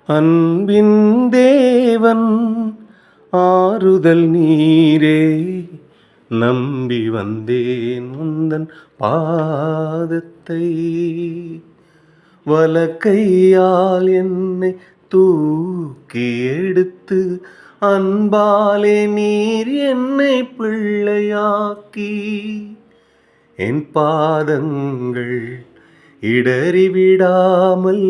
அன்பின் தேவன் ஆறுதல் நீரே, நம்பி வந்தேன் உந்தன் பாதத்தை. வலக்கையால் என்னை தூக்கி எடுத்து அன்பாலே நீர் என்னை பிள்ளையாக்கி, என் பாதங்கள் இடறிவிடாமல்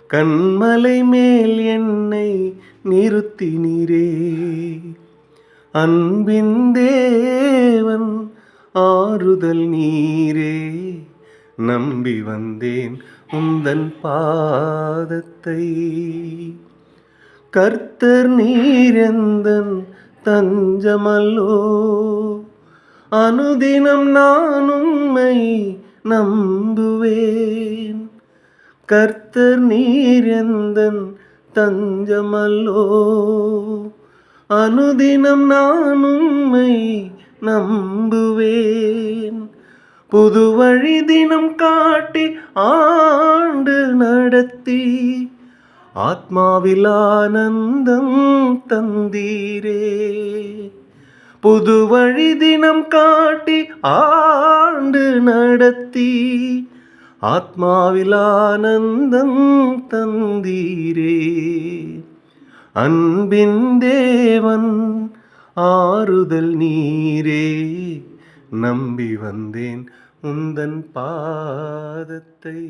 கண்மலை மேல் என்னை நிறுத்தினீரே. அன்பின் தேவன் ஆறுதல் நீரே, நம்பி வந்தேன் உந்தன் பாதத்தை. கர்த்தர் நீர் எந்தன் தஞ்சமல்லோ, அனுதினம் நான் உம்மை நம்புவேன். கர்த்தர் நீர் எந்தன் தஞ்சமல்லோ, அனுதினம் நான் உம்மை நம்புவேன். புது வழி தினம் காட்டி ஆண்டு நடத்தி, ஆத்மாவில் ஆனந்தம் தந்தீரே. புது வழி தினம் காட்டி ஆண்டு நடத்தி, ஆத்மாவில் ஆனந்தம் தந்தீரே. அன்பின் தேவன் ஆறுதல் நீரே, நம்பி வந்தேன் உந்தன் பாதத்தை.